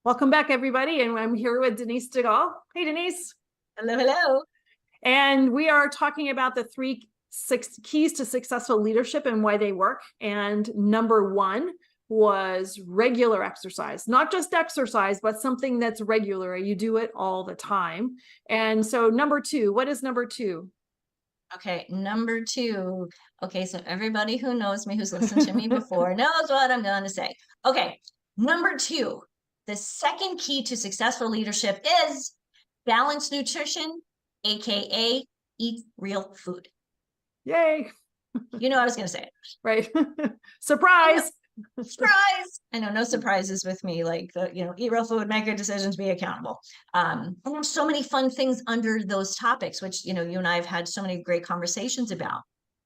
Welcome back, everybody. And I'm here with Denise DeGaulle. Hey, Denise. Hello, hello. And we are talking about the six keys to successful leadership and why they work. And number one was regular exercise, not just exercise, but something that's regular. You do it all the time. And so number two, what is number two? Okay, number two. Okay, so everybody who knows me, who's listened to me before, knows what I'm going to say. Okay, number two, the second key to successful leadership is balanced nutrition, AKA eat real food. Yay. You know, I was going to say it. Right. Surprise. Surprise. I know, no surprises with me, like, eat real food, make good decisions, be accountable. And there's so many fun things under those topics, which, you and I have had so many great conversations about.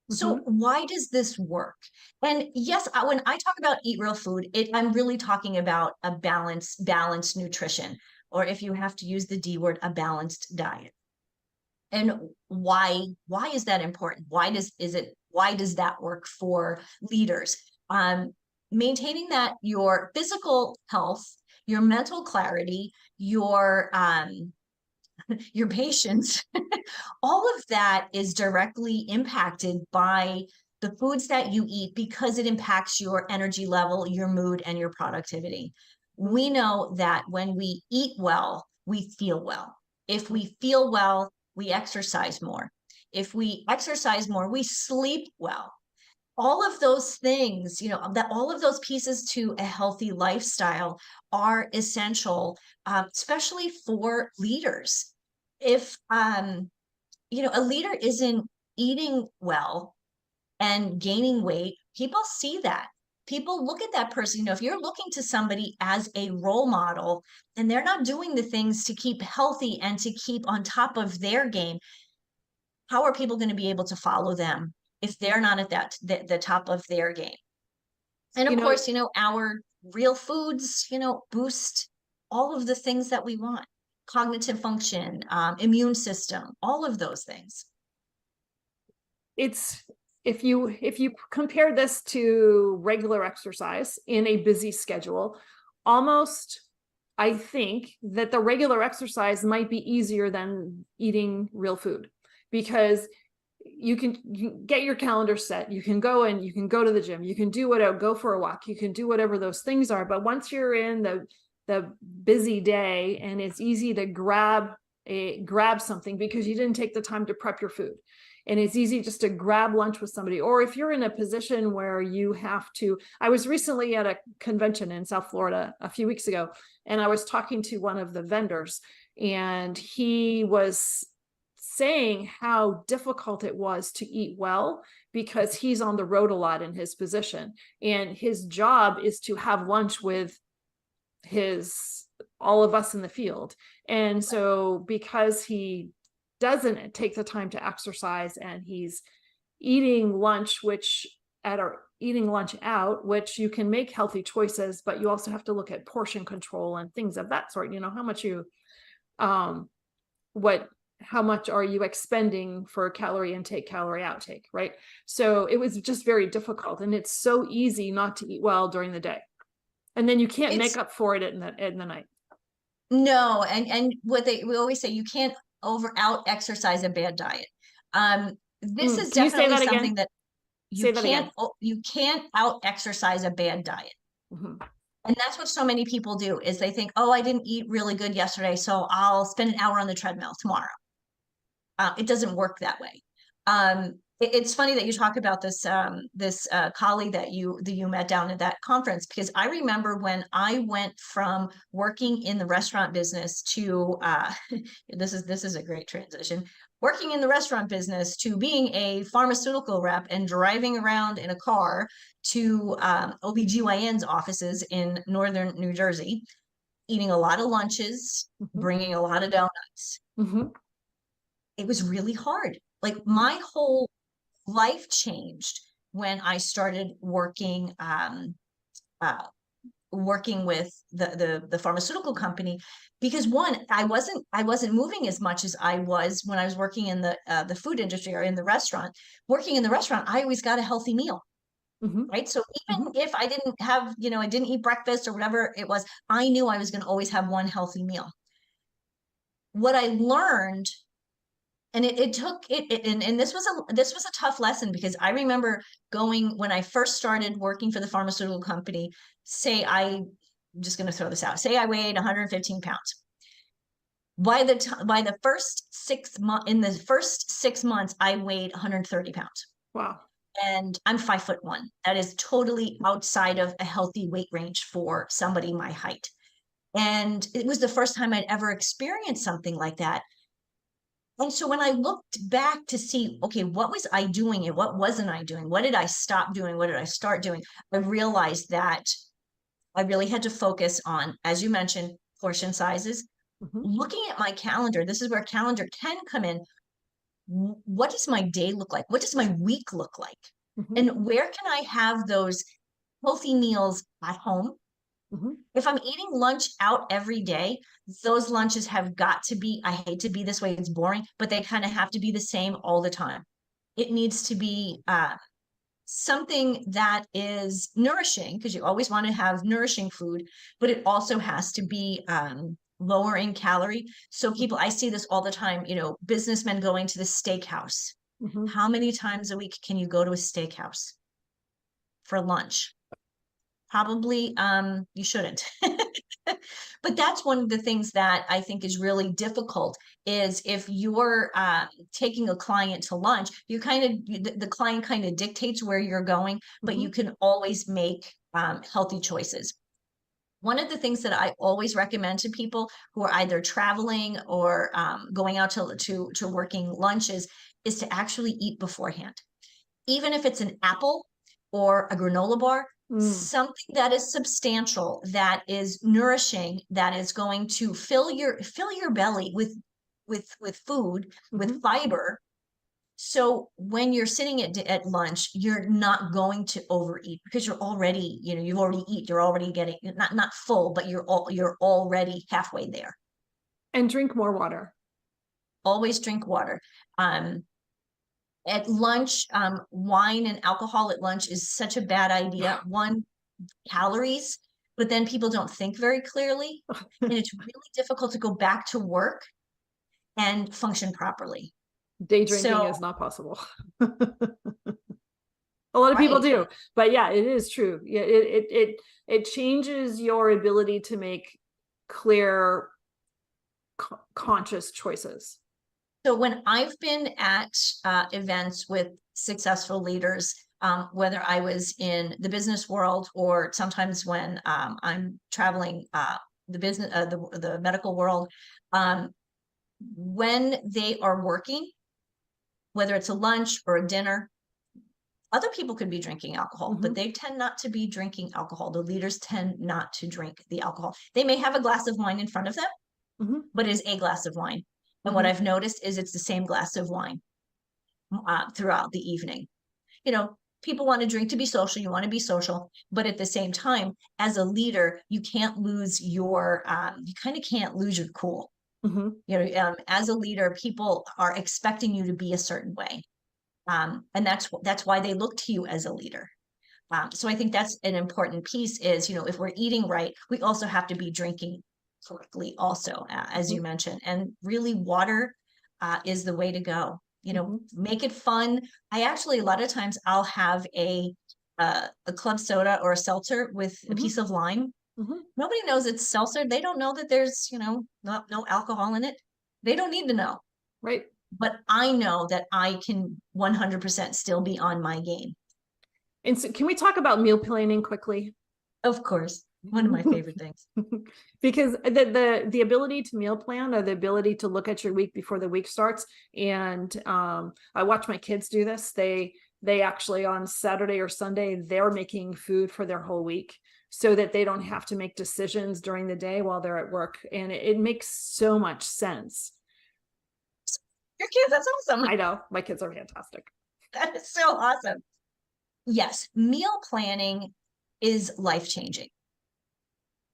So why does this work? And yes, when I talk about eat real food, I'm really talking about a balanced nutrition, or if you have to use the D word, a balanced diet. And why is that important? Why does that work for leaders? Maintaining that your physical health, your mental clarity, your patience, all of that is directly impacted by the foods that you eat because it impacts your energy level, your mood, and your productivity. We know that when we eat well, we feel well. If we feel well, we exercise more. If we exercise more, we sleep well. All of those things, that all of those pieces to a healthy lifestyle are essential, especially for leaders. If, a leader isn't eating well and gaining weight, people see that. People look at that person. If you're looking to somebody as a role model and they're not doing the things to keep healthy and to keep on top of their game, how are people going to be able to follow them if they're not at the top of their game? And of course, our real foods, boost all of the things that we want: cognitive function, immune system, all of those things. It's if you compare this to regular exercise in a busy schedule, almost I think that the regular exercise might be easier than eating real food, because you can get your calendar set, you can go and you can go to the gym, you can do whatever, go for a walk, you can do whatever those things are. But once you're in the busy day, and it's easy to grab something because you didn't take the time to prep your food, and it's easy just to grab lunch with somebody. Or if you're in a position where you have to, I was recently at a convention in South Florida a few weeks ago, and I was talking to one of the vendors, and he was saying how difficult it was to eat well because he's on the road a lot in his position, and his job is to have lunch with all of us in the field. And so because he doesn't take the time to exercise, and he's eating lunch out, which you can make healthy choices, but you also have to look at portion control and things of that sort. How much are you expending for calorie intake, calorie outtake, right? So it was just very difficult, and it's so easy not to eat well during the day, and then you can't make up for it in the night. No, and we always say, you can't out exercise a bad diet. This is definitely something that you can't out exercise a bad diet. And that's what so many people do, is they think, oh, I didn't eat really good yesterday, so I'll spend an hour on the treadmill tomorrow. It doesn't work that way. It's funny that you talk about this colleague that you met down at that conference, because I remember when I went from working in the restaurant business to this is a great transition, working in the restaurant business to being a pharmaceutical rep and driving around in a car to OBGYN's offices in northern New Jersey, eating a lot of lunches, bringing a lot of donuts. It was really hard. Like, my whole life changed when I started working with the pharmaceutical company, because one, I wasn't moving as much as I was when I was working in the food industry or in the restaurant. Working in the restaurant, I always got a healthy meal. right? So even if I didn't have, I didn't eat breakfast or whatever it was, I knew I was going to always have one healthy meal. What I learned, and it took it, and this was a tough lesson, because I remember going, when I first started working for the pharmaceutical company, I'm just going to throw this out, say I weighed 115 pounds. By the first 6 months, in the first 6 months, I weighed 130 pounds. Wow. And I'm 5'1". That is totally outside of a healthy weight range for somebody my height. And it was the first time I'd ever experienced something like that. And so when I looked back to see, okay, what was I doing and what wasn't I doing? What did I stop doing? What did I start doing? I realized that I really had to focus on, as you mentioned, portion sizes. Looking at my calendar, this is where calendar can come in. What does my day look like? What does my week look like? And where can I have those healthy meals at home? If I'm eating lunch out every day, those lunches have got to be, I hate to be this way, it's boring, but they kind of have to be the same all the time. It needs to be something that is nourishing, because you always want to have nourishing food, but it also has to be lower in calorie. So I see this all the time, businessmen going to the steakhouse. How many times a week can you go to a steakhouse for lunch? Probably you shouldn't. But that's one of the things that I think is really difficult, is if you're taking a client to lunch, the client kind of dictates where you're going, but you can always make healthy choices. One of the things that I always recommend to people who are either traveling or going out to working lunches is to actually eat beforehand. Even if it's an apple or a granola bar, something that is substantial, that is nourishing, that is going to fill your belly with food, with fiber. So when you're sitting at lunch, you're not going to overeat, because you're already, you've already eaten, you're already getting not full, but you're already halfway there. And drink more water. Always drink water. At lunch, wine and alcohol at lunch is such a bad idea. One, calories, but then people don't think very clearly. And it's really difficult to go back to work and function properly. Day drinking is not possible. A lot of people do, but yeah, it is true. Yeah, it changes your ability to make clear, conscious choices. So when I've been at events with successful leaders, whether I was in the business world or sometimes when I'm traveling the medical world, when they are working, whether it's a lunch or a dinner, other people could be drinking alcohol, but they tend not to be drinking alcohol. The leaders tend not to drink the alcohol. They may have a glass of wine in front of them, but it's a glass of wine. And what I've noticed is it's the same glass of wine throughout the evening. People want to drink to be social. You want to be social, but at the same time, as a leader, you can't lose your, you kind of can't lose your cool. As a leader, people are expecting you to be a certain way. And that's why they look to you as a leader. So I think that's an important piece is, if we're eating right, we also have to be drinking correctly also, as you mentioned, and really water is the way to go. Make it fun. I actually, a lot of times I'll have a club soda or a seltzer with a piece of lime. Nobody knows it's seltzer. They don't know that there's, no alcohol in it. They don't need to know. Right. But I know that I can 100% still be on my game. And so can we talk about meal planning quickly? Of course. One of my favorite things. Because the ability to meal plan, or the ability to look at your week before the week starts. And I watch my kids do this. They actually on Saturday or Sunday, they're making food for their whole week so that they don't have to make decisions during the day while they're at work. And it makes so much sense. Your kids, that's awesome. I know, my kids are fantastic. That is so awesome. Yes, meal planning is life-changing.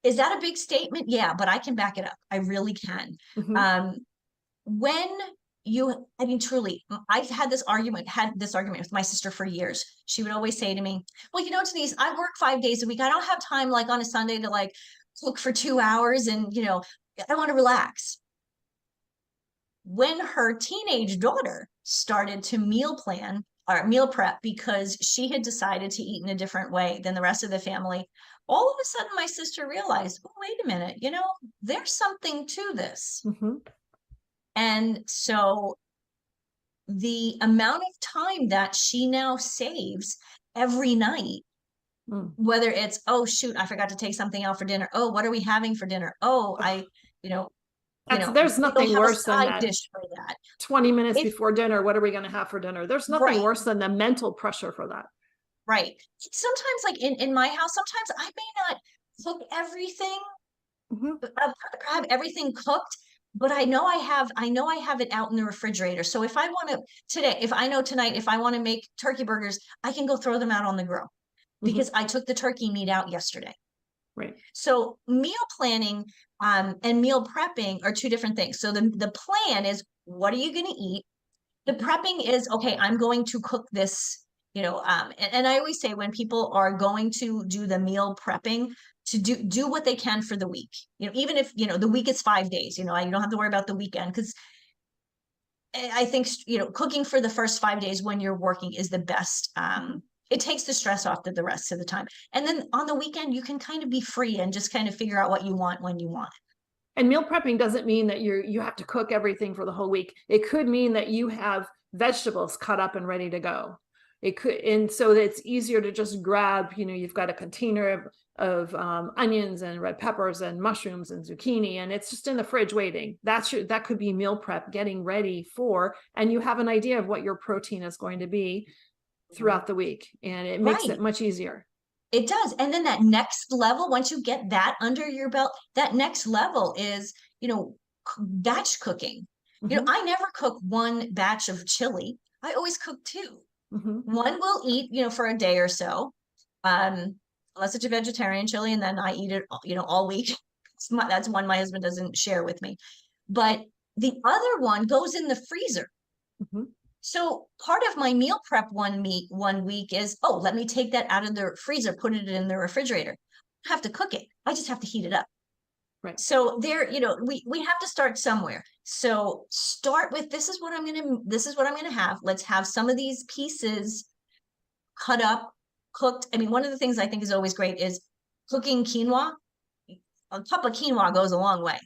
Is that a big statement? Yeah, but I can back it up. I really can. When I mean, truly, I've had this argument with my sister for years. She would always say to me, well, Denise, I work 5 days a week. I don't have time like on a Sunday to like cook for 2 hours and, I want to relax. When her teenage daughter started to meal plan or meal prep because she had decided to eat in a different way than the rest of the family, all of a sudden my sister realized, oh, wait a minute, there's something to this. Mm-hmm. And so the amount of time that she now saves every night, whether it's, oh, shoot, I forgot to take something out for dinner. Oh, what are we having for dinner? Oh, there's nothing worse than that. Dish for that. 20 minutes before dinner, what are we going to have for dinner? There's nothing worse than the mental pressure for that. Right. Sometimes, like in my house, sometimes I may not cook everything, have everything cooked, but I know I have it out in the refrigerator. So if I want to if I want to make turkey burgers, I can go throw them out on the grill because I took the turkey meat out yesterday. Right. So meal planning and meal prepping are two different things. So the plan is, what are you going to eat? The prepping is, okay, I'm going to cook this, and I always say when people are going to do the meal prepping, to do what they can for the week, even if, the week is 5 days, you don't have to worry about the weekend, because I think, cooking for the first 5 days when you're working is the best. It takes the stress off the rest of the time. And then on the weekend, you can kind of be free and just kind of figure out what you want when you want it. And meal prepping doesn't mean that you have to cook everything for the whole week. It could mean that you have vegetables cut up and ready to go. It could, and so that it's easier to just grab, you've got a container of onions and red peppers and mushrooms and zucchini, and it's just in the fridge waiting. That could be meal prep, getting ready for, and you have an idea of what your protein is going to be throughout the week, and it makes it much easier. It does. And then that next level, once you get that under your belt, that next level is, batch cooking. I never cook one batch of chili. I always cook two. One we'll eat, for a day or so, unless it's a vegetarian chili, and then I eat it, all week. That's one my husband doesn't share with me. But the other one goes in the freezer. So part of my meal prep one week is, oh, let me take that out of the freezer, put it in the refrigerator. I don't have to cook it. I just have to heat it up. Right. So there, we have to start somewhere. So start with, this is what I'm going to have. Let's have some of these pieces cut up, cooked. I mean, one of the things I think is always great is cooking quinoa. A cup of quinoa goes a long way.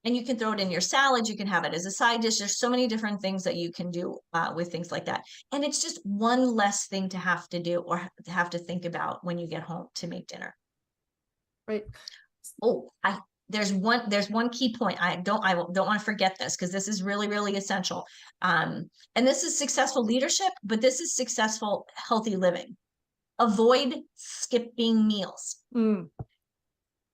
And you can throw it in your salad. You can have it as a side dish. There's so many different things that you can do with things like that. And it's just one less thing to have to do or to have to think about when you get home to make dinner. Right. Oh, there's one key point. I don't want to forget this, because this is really, really essential. And this is successful leadership, but this is successful, healthy living. Avoid skipping meals.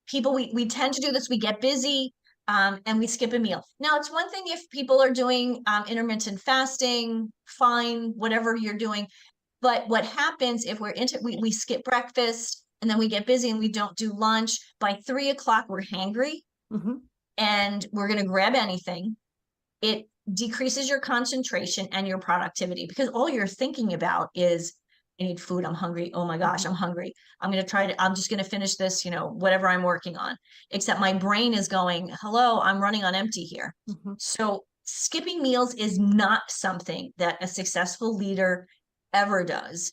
People, we tend to do this. We get busy. And we skip a meal. Now, it's one thing if people are doing intermittent fasting, fine, whatever you're doing. But what happens if we skip breakfast and then we get busy and we don't do lunch? By 3 o'clock, we're hangry and we're going to grab anything. It decreases your concentration and your productivity, because all you're thinking about is, I need food. I'm hungry. Oh my gosh, I'm hungry. I'm just going to finish this, whatever I'm working on, except my brain is going, hello, I'm running on empty here. So skipping meals is not something that a successful leader ever does,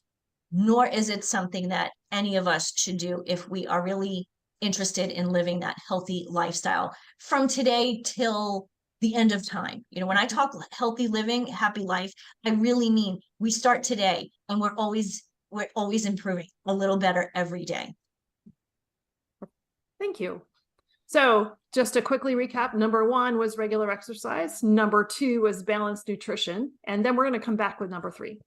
nor is it something that any of us should do if we are really interested in living that healthy lifestyle from today till the end of time. When I talk healthy living, happy life, I really mean we start today and we're always improving a little better every day. Thank you. So just to quickly recap, number 1 was regular exercise. Number 2 was balanced nutrition. And then we're going to come back with number 3.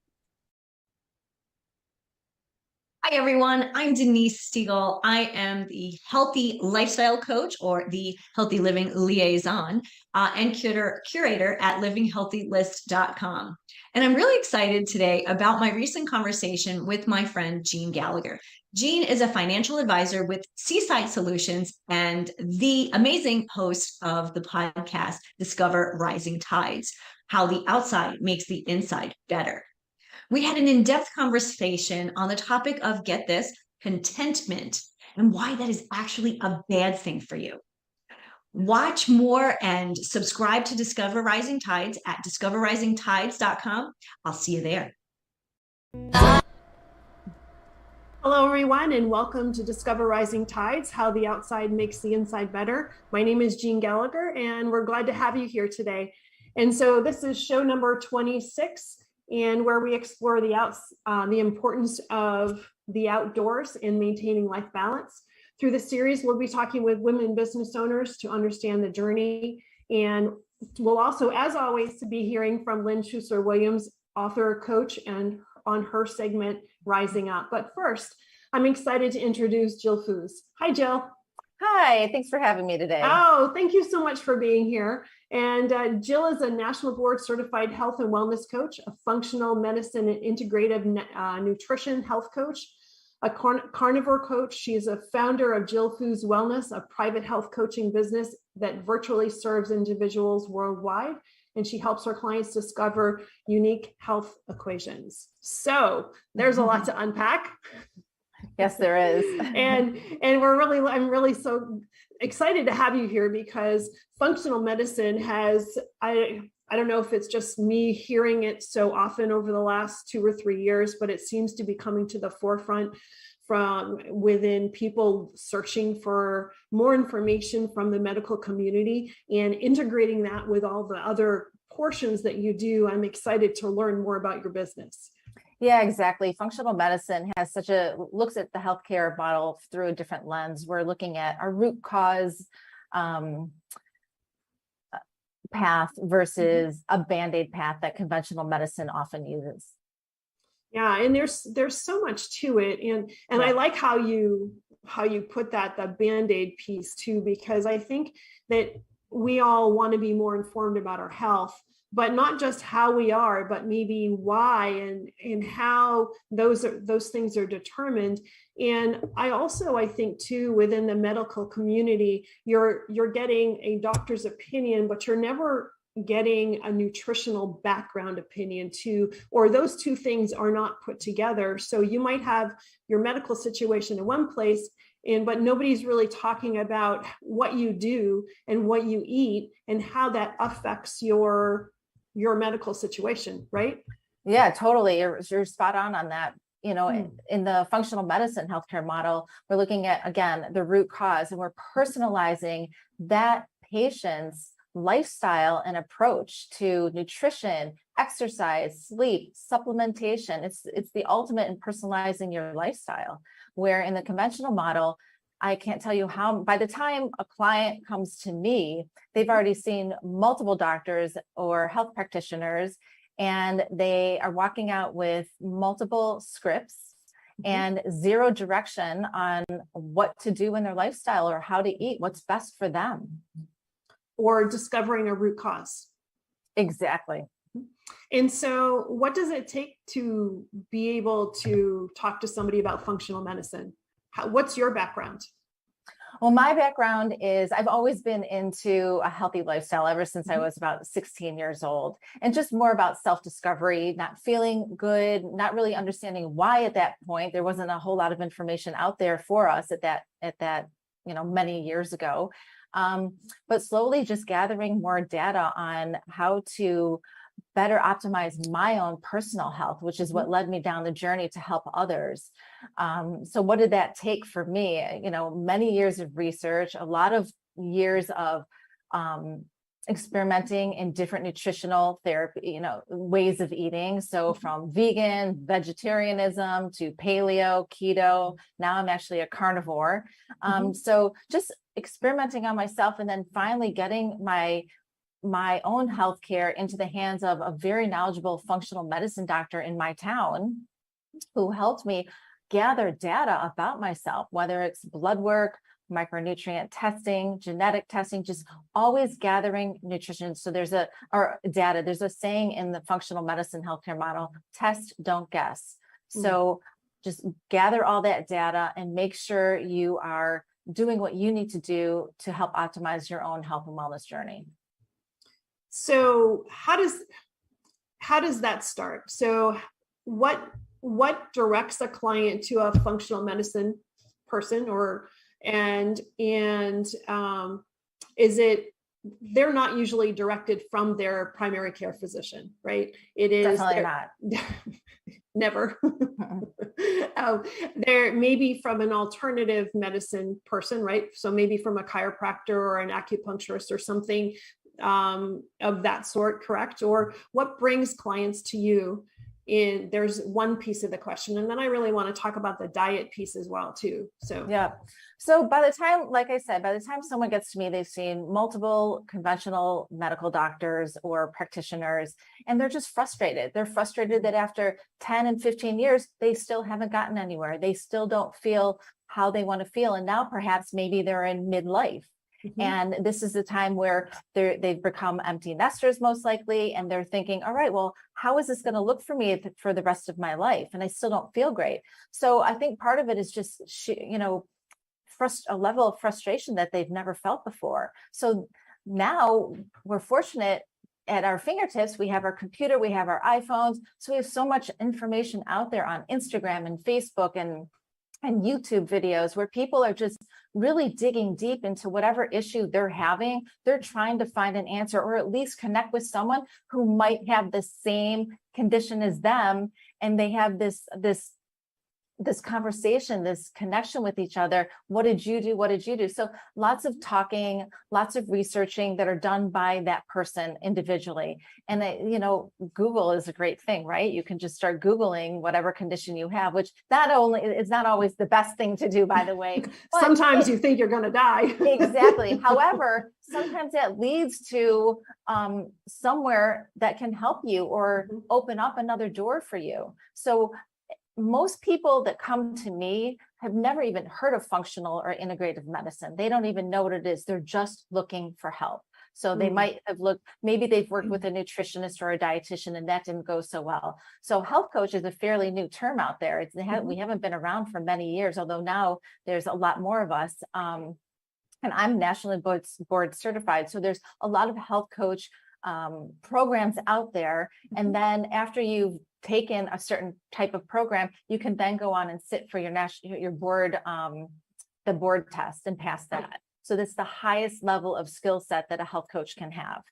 Hi, everyone. I'm Denise Stiegel. I am the healthy lifestyle coach, or the healthy living liaison, and curator at livinghealthylist.com. And I'm really excited today about my recent conversation with my friend, Jean Gallagher. Jean is a financial advisor with Seaside Solutions and the amazing host of the podcast, Discover Rising Tides, How the Outside Makes the Inside Better. We had an in-depth conversation on the topic of, get this, contentment and why that is actually a bad thing for you. Watch more and subscribe to Discover Rising Tides at discoverrisingtides.com. I'll see you there. Hello, everyone, and welcome to Discover Rising Tides, How the Outside Makes the Inside Better. My name is Jean Gallagher, and we're glad to have you here today. And so this is show number 26, and where we explore the importance of the outdoors in maintaining life balance. Through the series, we'll be talking with women business owners to understand the journey. And we'll also, as always, to be hearing from Lynn Schuessler-Williams, author, coach, and on her segment, Rising Up. But first, I'm excited to introduce Jill Foos. Hi, Jill. Hi, thanks for having me today. Oh, thank you so much for being here. And Jill is a national board certified health and wellness coach, a functional medicine and integrative nutrition health coach, a carnivore coach. She's a founder of Jill Foos Wellness, a private health coaching business that virtually serves individuals worldwide. And she helps her clients discover unique health equations. So there's a lot to unpack. Yes, there is. and I'm really so excited to have you here because functional medicine has, I don't know if it's just me hearing it so often over the last 2 or 3 years, but it seems to be coming to the forefront from within people searching for more information from the medical community and integrating that with all the other portions that you do. I'm excited to learn more about your business. Yeah, exactly. Functional medicine has looks at the healthcare model through a different lens. We're looking at a root cause path versus a Band-Aid path that conventional medicine often uses. Yeah, and there's so much to it, and yeah. I like how you put that, the Band-Aid piece too, because I think that we all want to be more informed about our health, but not just how we are, but maybe why and how those things are determined. And I think too, within the medical community, you're getting a doctor's opinion, but you're never getting a nutritional background opinion too, or those two things are not put together. So you might have your medical situation in one place, but nobody's really talking about what you do and what you eat and how that affects your medical situation, right? Yeah, totally. You're spot on that. You know, in the functional medicine healthcare model, we're looking at, again, the root cause, and we're personalizing that patient's lifestyle and approach to nutrition, exercise, sleep, supplementation. It's the ultimate in personalizing your lifestyle, where in the conventional model, I can't tell you how, by the time a client comes to me, they've already seen multiple doctors or health practitioners, and they are walking out with multiple scripts and zero direction on what to do in their lifestyle or how to eat, what's best for them. Or discovering a root cause. Exactly. And so what does it take to be able to talk to somebody about functional medicine? What's your background? Well, my background is I've always been into a healthy lifestyle ever since I was about 16 years old, and just more about self-discovery, not feeling good, not really understanding why at that point. There wasn't a whole lot of information out there for us at that many years ago. But slowly just gathering more data on how to better optimize my own personal health, which is what led me down the journey to help others. So what did that take for me? Many years of research, a lot of years of experimenting in different nutritional therapy, ways of eating. So from vegan, vegetarianism to paleo, keto, now I'm actually a carnivore. So just experimenting on myself, and then finally getting my own healthcare into the hands of a very knowledgeable functional medicine doctor in my town, who helped me gather data about myself, whether it's blood work, micronutrient testing, genetic testing, just always gathering nutrition. So there's a saying in the functional medicine healthcare model: test, don't guess. So just gather all that data and make sure you are doing what you need to do to help optimize your own health and wellness journey. So how does that start? So what directs a client to a functional medicine person, is it, they're not usually directed from their primary care physician, right? It is Definitely not. Never. There maybe from an alternative medicine person, right? So maybe from a chiropractor or an acupuncturist or something of that sort, correct? Or what brings clients to you? There's one piece of the question, and then I really want to talk about the diet piece as well too. So yeah. So by the time, like I said, by the time someone gets to me, they've seen multiple conventional medical doctors or practitioners, and they're just frustrated. They're frustrated that after 10 and 15 years, they still haven't gotten anywhere. They still don't feel how they want to feel. And now perhaps maybe they're in midlife. And this is the time where they've become empty nesters, most likely. And they're thinking, all right, well, how is this going to look for me for the rest of my life? And I still don't feel great. So I think part of it is just, a level of frustration that they've never felt before. So now we're fortunate at our fingertips. We have our computer, we have our iPhones. So we have so much information out there on Instagram and Facebook and YouTube videos where people are just really digging deep into whatever issue they're having. They're trying to find an answer, or at least connect with someone who might have the same condition as them. And they have this conversation, this connection with each other. What did you do? What did you do? So lots of talking, lots of researching that are done by that person individually. And Google is a great thing, right? You can just start Googling whatever condition you have, which it's not always the best thing to do, by the way. Sometimes you think you're going to die. Exactly. However, sometimes that leads to somewhere that can help you or open up another door for you. So most people that come to me have never even heard of functional or integrative medicine. They don't even know what it is. They're just looking for help. So they might have maybe they've worked with a nutritionist or a dietitian and that didn't go so well. So health coach is a fairly new term out there. We haven't been around for many years, although now there's a lot more of us. And I'm nationally board certified. So there's a lot of health coach programs out there. And then after you've taken a certain type of program, you can then go on and sit for your board, the board test and pass that. So that's the highest level of skill set that a health coach can have.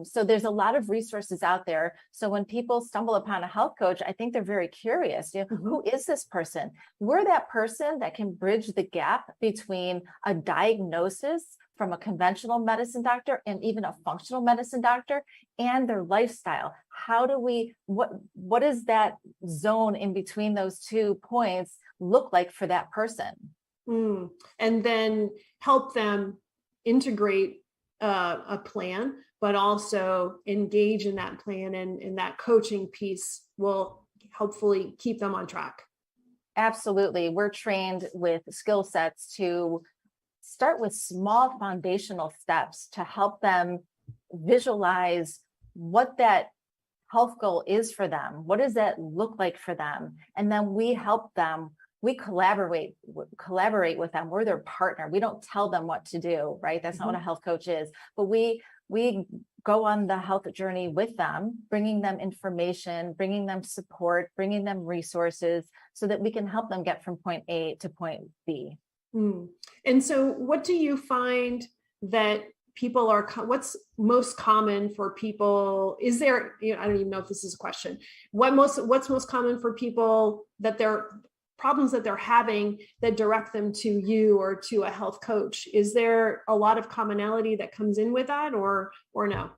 So there's a lot of resources out there. So when people stumble upon a health coach, I think they're very curious. Who is this person? We're that person that can bridge the gap between a diagnosis from a conventional medicine doctor and even a functional medicine doctor and their lifestyle. How do what does that zone in between those 2 points look like for that person? And then help them integrate a plan, but also engage in that plan, and that coaching piece will hopefully keep them on track. Absolutely. We're trained with skill sets to start with small foundational steps to help them visualize what that health goal is for them. What does that look like for them? And then we help them. We collaborate with them. We're their partner. We don't tell them what to do, right? That's not what a health coach is. But we go on the health journey with them, bringing them information, bringing them support, bringing them resources so that we can help them get from point A to point B. And so what do you find that people are, what's most common for people? Is there, I don't even know if this is a question. What's most common for people that they're problems that they're having that direct them to you or to a health coach? Is there a lot of commonality that comes in with that or no?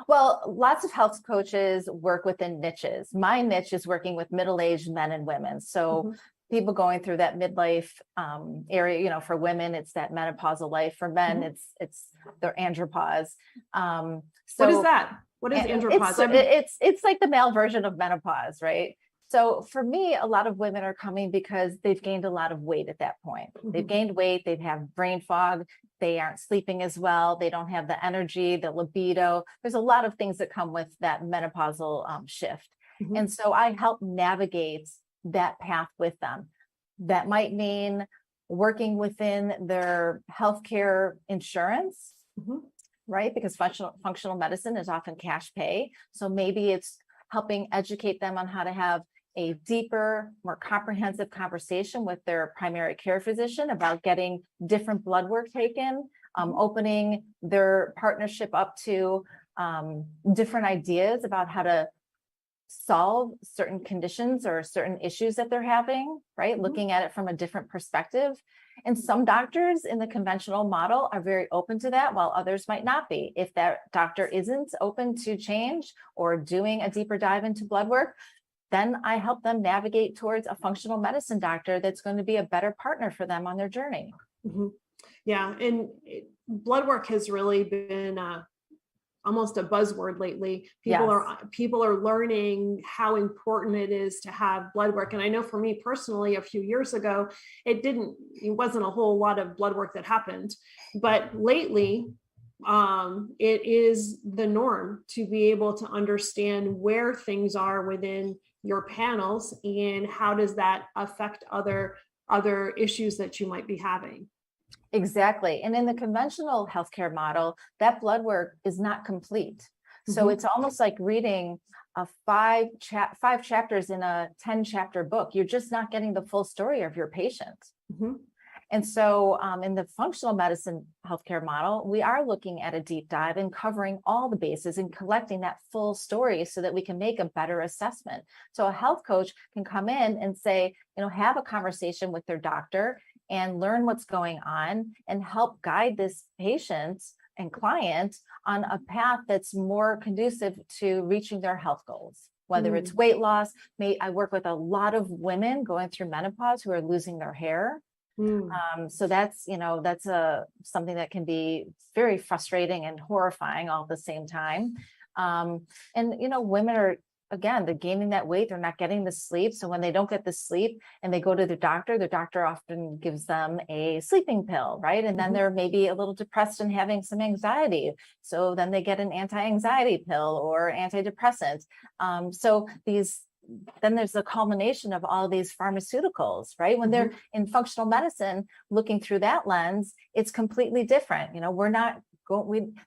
Well, lots of health coaches work within niches. My niche is working with middle-aged men and women. So people going through that midlife area, for women, it's that menopausal life. For men, it's their andropause. So what is that? What is andropause? It's like the male version of menopause, right? So for me, a lot of women are coming because they've gained a lot of weight at that point. They've gained weight, they have brain fog, they aren't sleeping as well, they don't have the energy, the libido. There's a lot of things that come with that menopausal shift. And so I help navigate that path with them. That might mean working within their healthcare insurance, right? Because functional medicine is often cash pay. So maybe it's helping educate them on how to have a deeper, more comprehensive conversation with their primary care physician about getting different blood work taken, opening their partnership up to different ideas about how to solve certain conditions or certain issues that they're having, right? Looking at it from a different perspective. And some doctors in the conventional model are very open to that, while others might not be. If that doctor isn't open to change or doing a deeper dive into blood work, then I help them navigate towards a functional medicine doctor that's going to be a better partner for them on their journey. Yeah, and blood work has really been almost a buzzword lately. People are learning how important it is to have blood work. And I know for me personally, a few years ago, it wasn't a whole lot of blood work that happened, but lately, it is the norm to be able to understand where things are within your panels and how does that affect other issues that you might be having. Exactly. And in the conventional healthcare model, that blood work is not complete. So it's almost like reading a five chapters in a 10-chapter book. You're just not getting the full story of your patient. And so in the functional medicine healthcare model, we are looking at a deep dive and covering all the bases and collecting that full story so that we can make a better assessment. So a health coach can come in and say, have a conversation with their doctor and learn what's going on and help guide this patient and client on a path that's more conducive to reaching their health goals, whether it's weight loss. I work with a lot of women going through menopause who are losing their hair. So that's something that can be very frustrating and horrifying all at the same time. And women are, again, they're gaining that weight, they're not getting the sleep. So when they don't get the sleep and they go to the doctor often gives them a sleeping pill, right? And then they're maybe a little depressed and having some anxiety. So then they get an anti-anxiety pill or antidepressant. Then there's a culmination of all these pharmaceuticals, right? When they're in functional medicine, looking through that lens, it's completely different.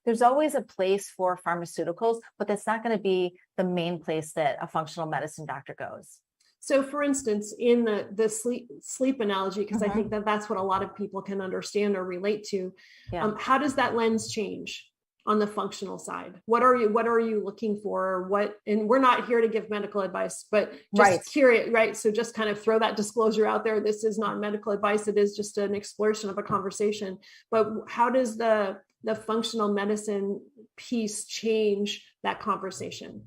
There's always a place for pharmaceuticals, but that's not going to be the main place that a functional medicine doctor goes. So for instance, in the sleep analogy, because I think that's what a lot of people can understand or relate to, how does that lens change on the functional side? What are you looking for? And we're not here to give medical advice, but just curious, right? So just kind of throw that disclosure out there. This is not medical advice. It is just an exploration of a conversation. But how does the functional medicine piece change that conversation?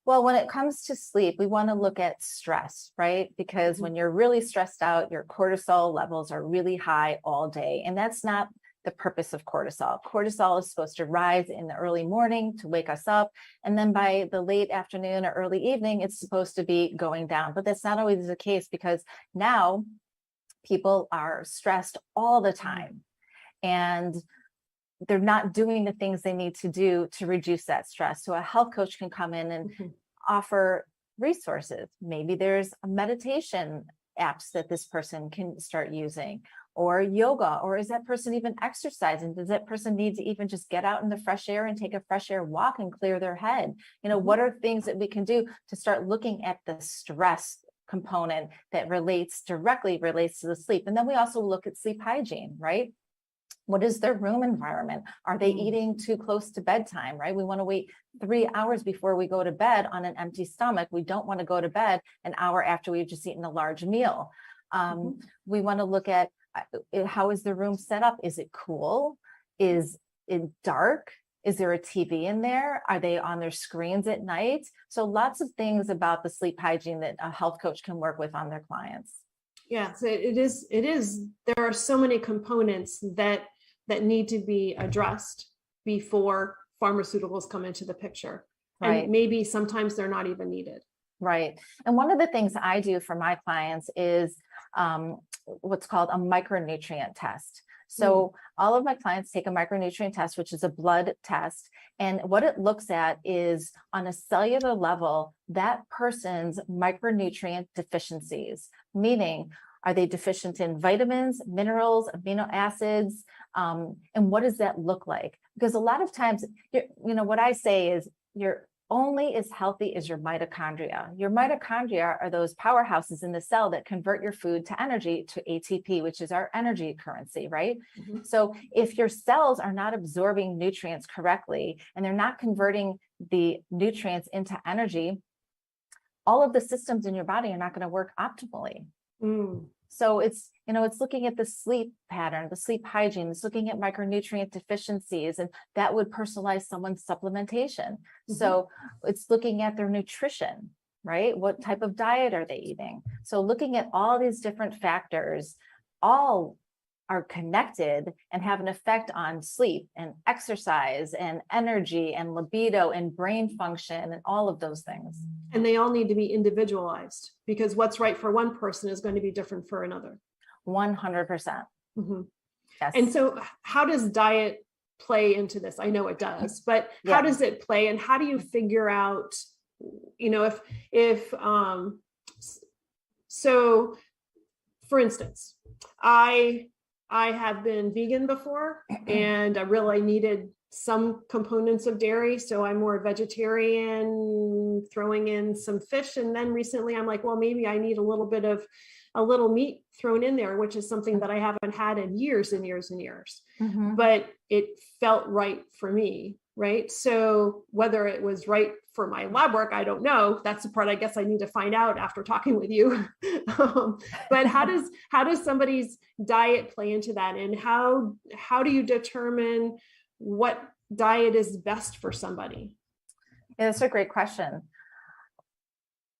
Well, when it comes to sleep, we want to look at stress, right? Because when you're really stressed out, your cortisol levels are really high all day. And that's not the purpose of cortisol. Cortisol is supposed to rise in the early morning to wake us up. And then by the late afternoon or early evening, it's supposed to be going down. But that's not always the case, because now people are stressed all the time. And they're not doing the things they need to do to reduce that stress. So a health coach can come in and offer resources. Maybe there's a meditation apps that this person can start using, or yoga, or is that person even exercising? Does that person need to even just get out in the fresh air and take a fresh air walk and clear their head? What are things that we can do to start looking at the stress component that directly relates to the sleep? And then we also look at sleep hygiene, right? What is their room environment? Are they eating too close to bedtime, right? We want to wait 3 hours before we go to bed on an empty stomach. We don't want to go to bed an hour after we've just eaten a large meal. We want to look at how is the room set up? Is it cool? Is it dark? Is there a TV in there? Are they on their screens at night? So lots of things about the sleep hygiene that a health coach can work with on their clients. Yeah, so it is. There are so many components that need to be addressed before pharmaceuticals come into the picture. Right. And maybe sometimes they're not even needed. Right. And one of the things I do for my clients is what's called a micronutrient test. So all of my clients take a micronutrient test, which is a blood test. And what it looks at is on a cellular level, that person's micronutrient deficiencies, meaning are they deficient in vitamins, minerals, amino acids? And what does that look like? Because a lot of times, what I say is you're only as healthy as your mitochondria. Your mitochondria are those powerhouses in the cell that convert your food to energy, to ATP, which is our energy currency, right? So if your cells are not absorbing nutrients correctly and they're not converting the nutrients into energy, all of the systems in your body are not going to work optimally. So it's looking at the sleep pattern, the sleep hygiene, it's looking at micronutrient deficiencies, and that would personalize someone's supplementation. So it's looking at their nutrition, right? What type of diet are they eating? So looking at all these different factors, all are connected and have an effect on sleep and exercise and energy and libido and brain function and all of those things. And they all need to be individualized, because what's right for one person is going to be different for another. 100%. Yes. And so how does diet play into this? I know it does, but how does it play, and how do you figure out, so for instance, I have been vegan before, and I really needed some components of dairy. So I'm more vegetarian, throwing in some fish. And then recently I'm like, well, maybe I need a little meat thrown in there, which is something that I haven't had in years and years and years. But it felt right for me, right? So whether it was right for my lab work, I don't know. That's the part I guess I need to find out after talking with you. But how does somebody's diet play into that? And how do you determine what diet is best for somebody? Yeah, that's a great question.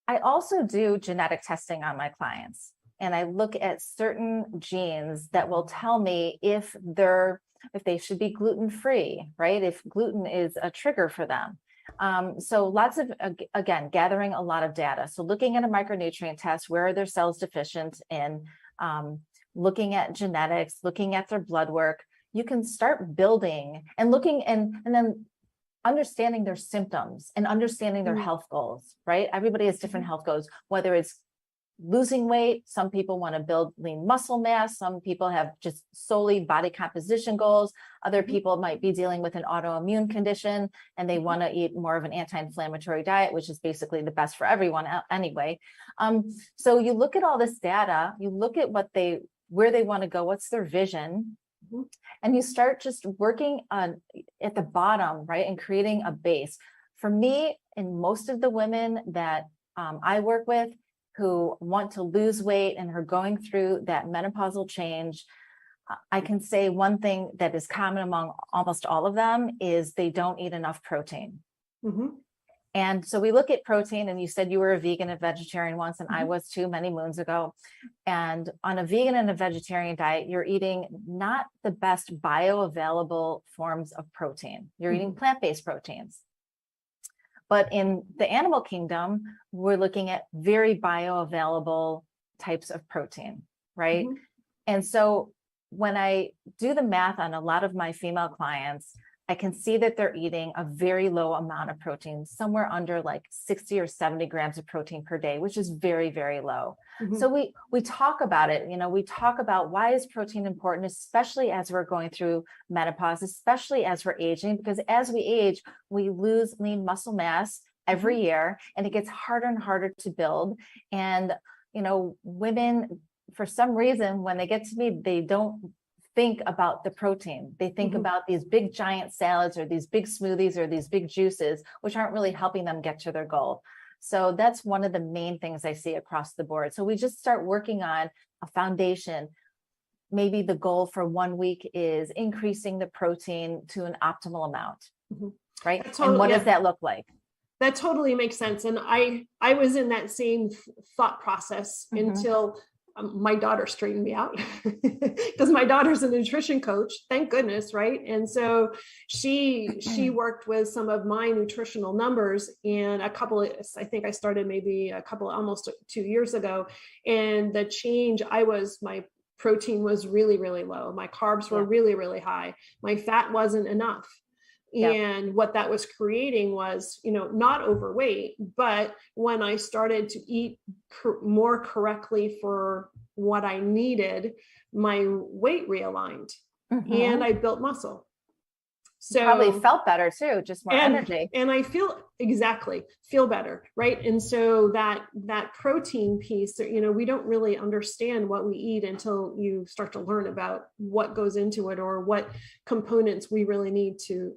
I also do genetic testing on my clients, and I look at certain genes that will tell me if they should be gluten-free, right? If gluten is a trigger for them. So lots of, again, gathering a lot of data. So looking at a micronutrient test, where are their cells deficient in, looking at genetics, looking at their blood work, you can start building and looking and then understanding their symptoms and understanding their health goals, right? Everybody has different health goals, whether it's losing weight. Some people want to build lean muscle mass. Some people have just solely body composition goals. Other people might be dealing with an autoimmune condition and they want to eat more of an anti-inflammatory diet, which is basically the best for everyone anyway. So you look at all this data, you look at where they want to go, what's their vision, and you start just working on at the bottom, right? And creating a base. For me, and most of the women that I work with who want to lose weight and are going through that menopausal change, I can say one thing that is common among almost all of them is they don't eat enough protein. And so we look at protein, and you said you were a vegan and vegetarian once, and I was too, many moons ago. And on a vegan and a vegetarian diet, you're eating not the best bioavailable forms of protein. You're eating plant-based proteins. But in the animal kingdom, we're looking at very bioavailable types of protein, right? And so when I do the math on a lot of my female clients, I can see that they're eating a very low amount of protein, somewhere under like 60 or 70 grams of protein per day, which is very, very low. So we talk about it, we talk about why is protein important, especially as we're going through menopause, especially as we're aging, because as we age, we lose lean muscle mass every year, and it gets harder and harder to build. And, women, for some reason, when they get to me, they don't think about the protein. They think about these big giant salads or these big smoothies or these big juices, which aren't really helping them get to their goal. So that's one of the main things I see across the board. So we just start working on a foundation. Maybe the goal for 1 week is increasing the protein to an optimal amount, right? And what does that look like? That totally makes sense. And I was in that same thought process until my daughter straightened me out, because my daughter's a nutrition coach, thank goodness, right? And so she worked with some of my nutritional numbers, and I think I started maybe almost 2 years ago, and the change, protein was really, really low. My carbs were really, really high. My fat wasn't enough. And what that was creating was, not overweight, but when I started to eat more correctly for what I needed, my weight realigned and I built muscle. So probably felt better too, just more energy. And I feel better. Right. And so that protein piece, we don't really understand what we eat until you start to learn about what goes into it or what components we really need to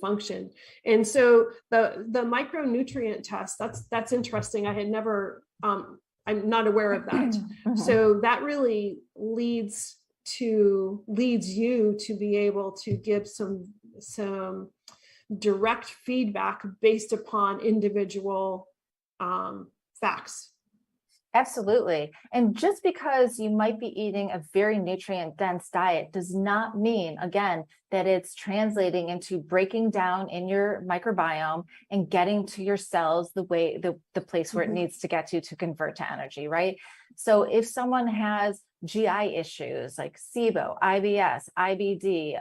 function. And so the micronutrient test, that's interesting. I had never, I'm not aware of that. So that really leads you to be able to give some direct feedback based upon individual facts. Absolutely. And just because you might be eating a very nutrient dense diet does not mean, again, that it's translating into breaking down in your microbiome and getting to your cells the way the place where it needs to get to convert to energy, right? So if someone has GI issues like SIBO, IBS, IBD,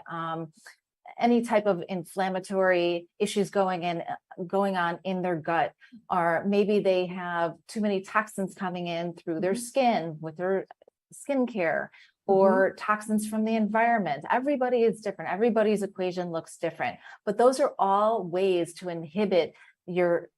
any type of inflammatory issues going on in their gut, or maybe they have too many toxins coming in through their skin with their skincare, or toxins from the environment. Everybody is different. Everybody's equation looks different, but those are all ways to inhibit your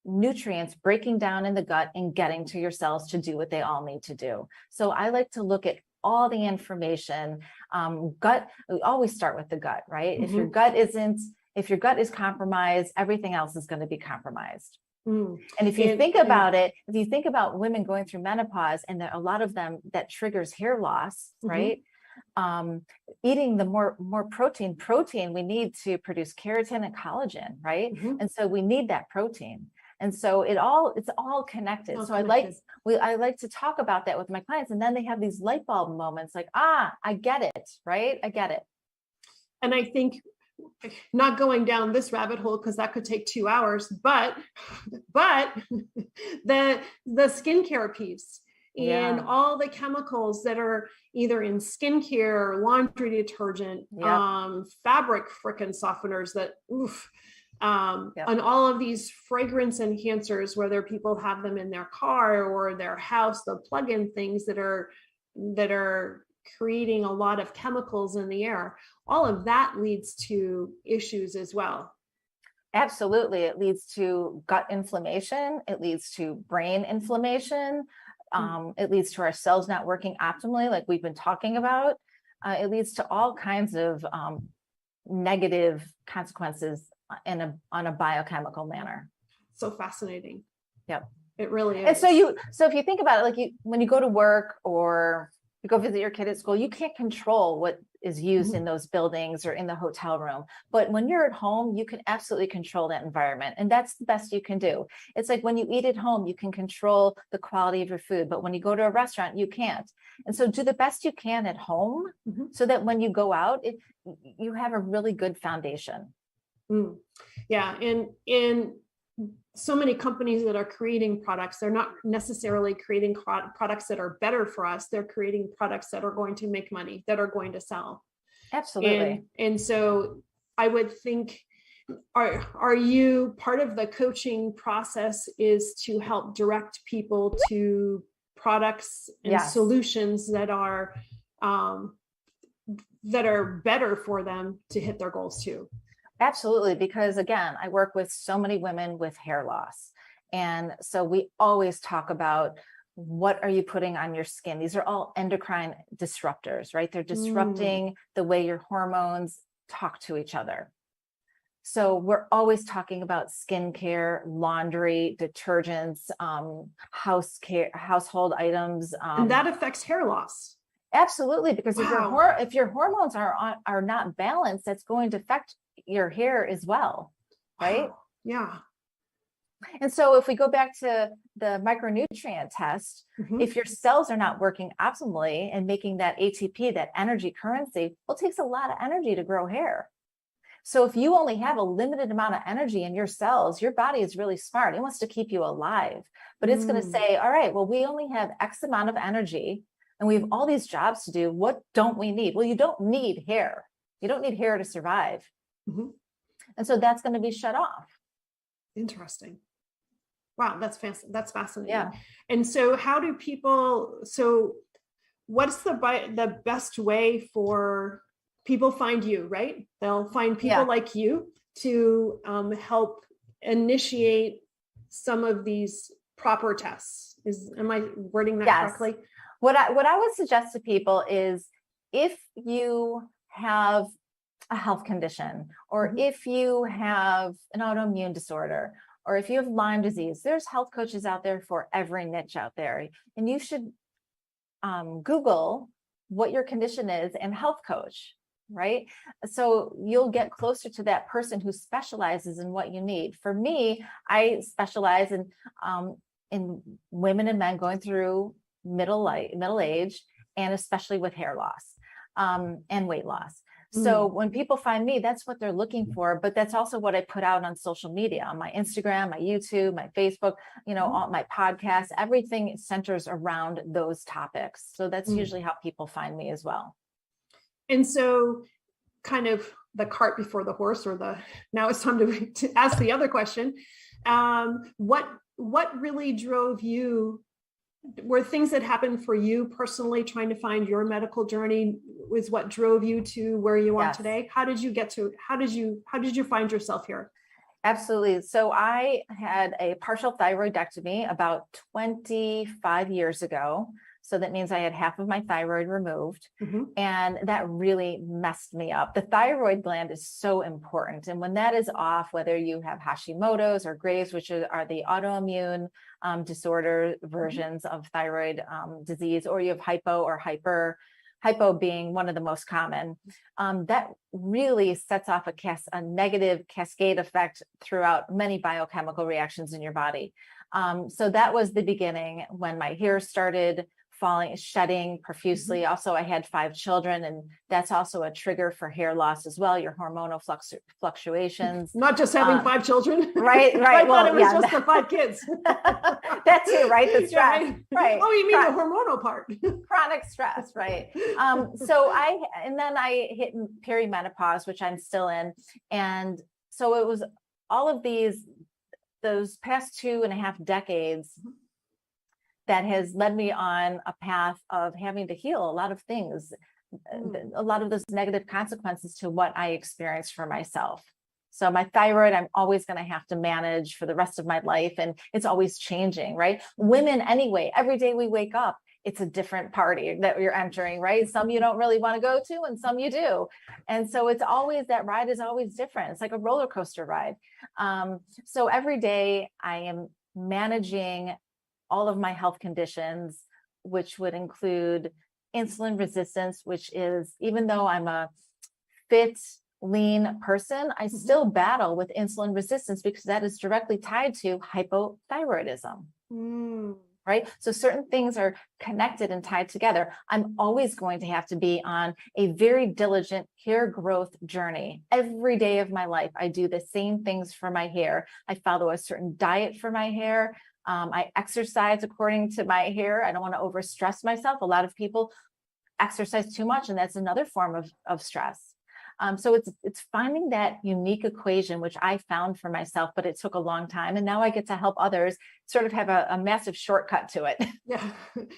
nutrients breaking down in the gut and getting to your cells to do what they all need to do. So I like to look at all the information. Gut, we always start with the gut, right? If your gut is compromised, everything else is going to be compromised. And if you think about it, if you think about women going through menopause, and a lot of them that triggers hair loss, right? Eating the more protein, we need to produce keratin and collagen, right? And so we need that protein. And so it's all connected. So I like to talk about that with my clients, and then they have these light bulb moments like, I get it, right? I get it. And I think, not going down this rabbit hole because that could take 2 hours, but the skincare piece and all the chemicals that are either in skincare, laundry detergent, fabric frickin' softeners that and all of these fragrance enhancers, whether people have them in their car or their house, the plug-in things that are creating a lot of chemicals in the air, all of that leads to issues as well. Absolutely. It leads to gut inflammation. It leads to brain inflammation. It leads to our cells not working optimally, like we've been talking about. It leads to all kinds of negative consequences on a biochemical manner. So fascinating. Yep. It really is. And so if you think about it, like when you go to work or you go visit your kid at school, you can't control what is used in those buildings or in the hotel room. But when you're at home, you can absolutely control that environment. And that's the best you can do. It's like when you eat at home, you can control the quality of your food. But when you go to a restaurant, you can't. And so do the best you can at home so that when you go out, you have a really good foundation. Yeah. And so many companies that are creating products, they're not necessarily creating products that are better for us. They're creating products that are going to make money, that are going to sell. Absolutely. And so I would think, are you part of the coaching process is to help direct people to products and solutions that are better for them to hit their goals too? Absolutely. Because again, I work with so many women with hair loss. And so we always talk about what are you putting on your skin? These are all endocrine disruptors, right? They're disrupting the way your hormones talk to each other. So we're always talking about skincare, laundry, detergents, household items. And that affects hair loss. Absolutely. Because if your hormones are not balanced, that's going to affect your hair as well, right? Yeah. And so if we go back to the micronutrient test, if your cells are not working optimally and making that ATP, that energy currency, well, it takes a lot of energy to grow hair. So if you only have a limited amount of energy in your cells, your body is really smart. It wants to keep you alive, but it's going to say, all right, well, we only have X amount of energy. and we have all these jobs to do. What don't we need? Well, you don't need hair. You don't need hair to survive. Mm-hmm. And so that's going to be shut off. Interesting. Wow, that's fascinating. Yeah. And so how do people, so what's the best way for people find you, right? They'll find people like you to help initiate some of these proper tests. Am I wording that correctly? What I would suggest to people is, if you have a health condition, or if you have an autoimmune disorder, or if you have Lyme disease, there's health coaches out there for every niche out there. And you should Google what your condition is and health coach, right? So you'll get closer to that person who specializes in what you need. For me, I specialize in women and men going through middle age, and especially with hair loss and weight loss. So when people find me, that's what they're looking for. But that's also what I put out on social media, on my Instagram, my YouTube, my Facebook, all my podcasts. Everything centers around those topics. So that's usually how people find me as well. And so, kind of the cart before the horse, or now it's time to ask the other question. What really drove you? Were things that happened for you personally, trying to find your medical journey, was what drove you to where you are today? How did you find yourself here? Absolutely. So I had a partial thyroidectomy about 25 years ago. So that means I had half of my thyroid removed, and that really messed me up. The thyroid gland is so important. And when that is off, whether you have Hashimoto's or Graves', which are the autoimmune disorder versions of thyroid disease, or you have hypo or hypo being one of the most common, that really sets off a negative cascade effect throughout many biochemical reactions in your body. So that was the beginning when my hair started shedding profusely. Also, I had 5 children, and that's also a trigger for hair loss as well. Your hormonal fluctuations. Not just having 5 children. Right. I thought it was just the 5 kids. That too, right? The stress. Right. Oh, you mean the hormonal part? Chronic stress, right? And then I hit perimenopause, which I'm still in. And so it was all of those past 2.5 decades that has led me on a path of having to heal a lot of things, a lot of those negative consequences to what I experienced for myself. So my thyroid, I'm always going to have to manage for the rest of my life, and it's always changing, right? Women anyway, every day we wake up, it's a different party that you're entering, right? Some you don't really want to go to, and some you do. And so it's always, that ride is always different. It's like a roller coaster ride. So every day I am managing all of my health conditions, which would include insulin resistance, which is, even though I'm a fit, lean person, I still battle with insulin resistance because that is directly tied to hypothyroidism. Right? So certain things are connected and tied together. I'm always going to have to be on a very diligent hair growth journey. Every day of my life, I do the same things for my hair. I follow a certain diet for my hair. I exercise according to my hair. I don't want to overstress myself. A lot of people exercise too much, and that's another form of stress. So it's finding that unique equation, which I found for myself, but it took a long time. And now I get to help others sort of have a massive shortcut to it. Yeah.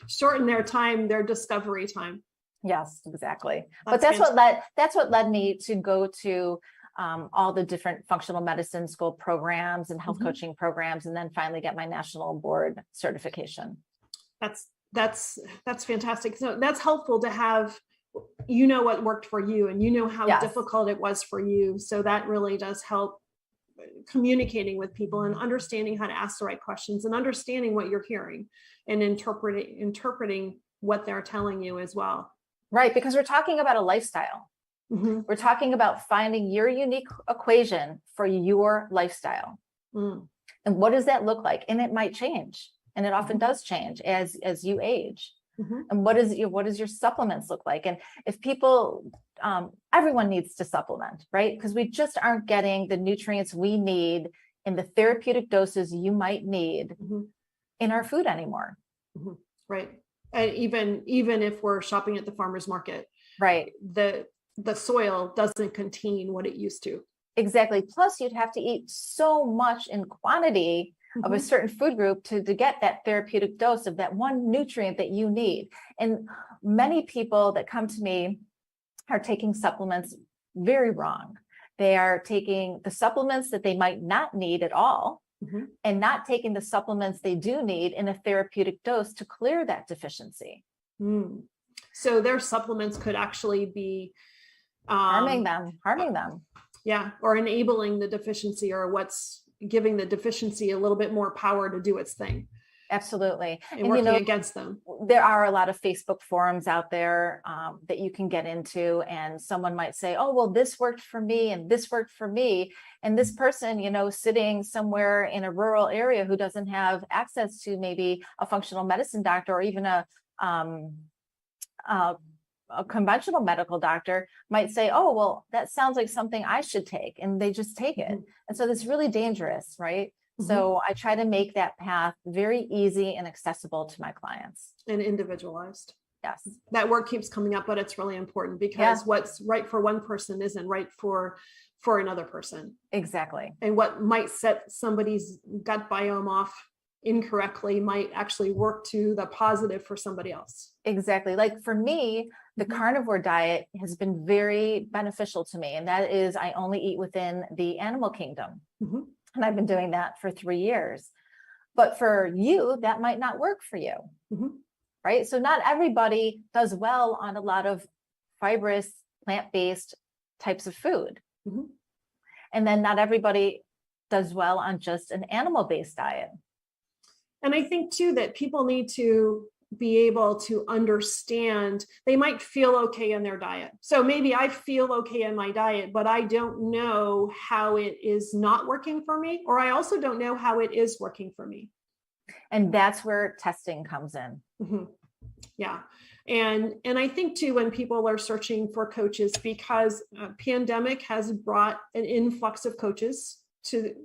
Shorten their time, their discovery time. Yes, exactly. But that's what led me to go to all the different functional medicine school programs and health coaching programs, and then finally get my national board certification. That's fantastic. So that's helpful to have, what worked for you, and how difficult it was for you. So that really does help communicating with people and understanding how to ask the right questions and understanding what you're hearing and interpreting what they're telling you as well. Right, because we're talking about a lifestyle. We're talking about finding your unique equation for your lifestyle. And what does that look like? And it might change. And it often does change as you age. And what does your supplements look like? And if people, everyone needs to supplement, right? Because we just aren't getting the nutrients we need in the therapeutic doses you might need in our food anymore. Right. And even if we're shopping at the farmer's market, Right. the soil doesn't contain what it used to. Exactly. Plus, you'd have to eat so much in quantity of a Mhm. certain food group to get that therapeutic dose of that one nutrient that you need. And many people that come to me are taking supplements very wrong. They are taking the supplements that they might not need at all, Mhm. and not taking the supplements they do need in a therapeutic dose to clear that deficiency. Mm. So their supplements could actually be Harming them. Yeah, or enabling the deficiency, or what's giving the deficiency a little bit more power to do its thing Absolutely. and And working against them. there are a lot of Facebook forums out there that you can get into, and someone might say, oh, well, this worked for me and this worked for me. And this person, sitting somewhere in a rural area who doesn't have access to maybe a functional medicine doctor, or even a conventional medical doctor, might say, oh, well, that sounds like something I should take. And they just take it. Mhm. And so that's really dangerous, right? Mhm. So I try to make that path very easy and accessible to my clients. And individualized. Yes. That word keeps coming up, but it's really important, because what's right for one person isn't right for another person. Exactly. And what might set somebody's gut biome off incorrectly might actually work to the positive for somebody else. Exactly. Like for me, the Mhm. carnivore diet has been very beneficial to me. And that is, I only eat within the animal kingdom. Mhm. And I've been doing that for 3 years. But for you, that might not work for you. Mhm. Right? So not everybody does well on a lot of fibrous, plant-based types of food. Mhm. And then not everybody does well on just an animal-based diet. And I think too that people need to be able to understand, they might feel okay in their diet. So maybe I feel okay in my diet, but I don't know how it is not working for me, or I also don't know how it is working for me. And that's where testing comes in. Mhm. Yeah. And I think too, when people are searching for coaches, because pandemic has brought an influx of coaches to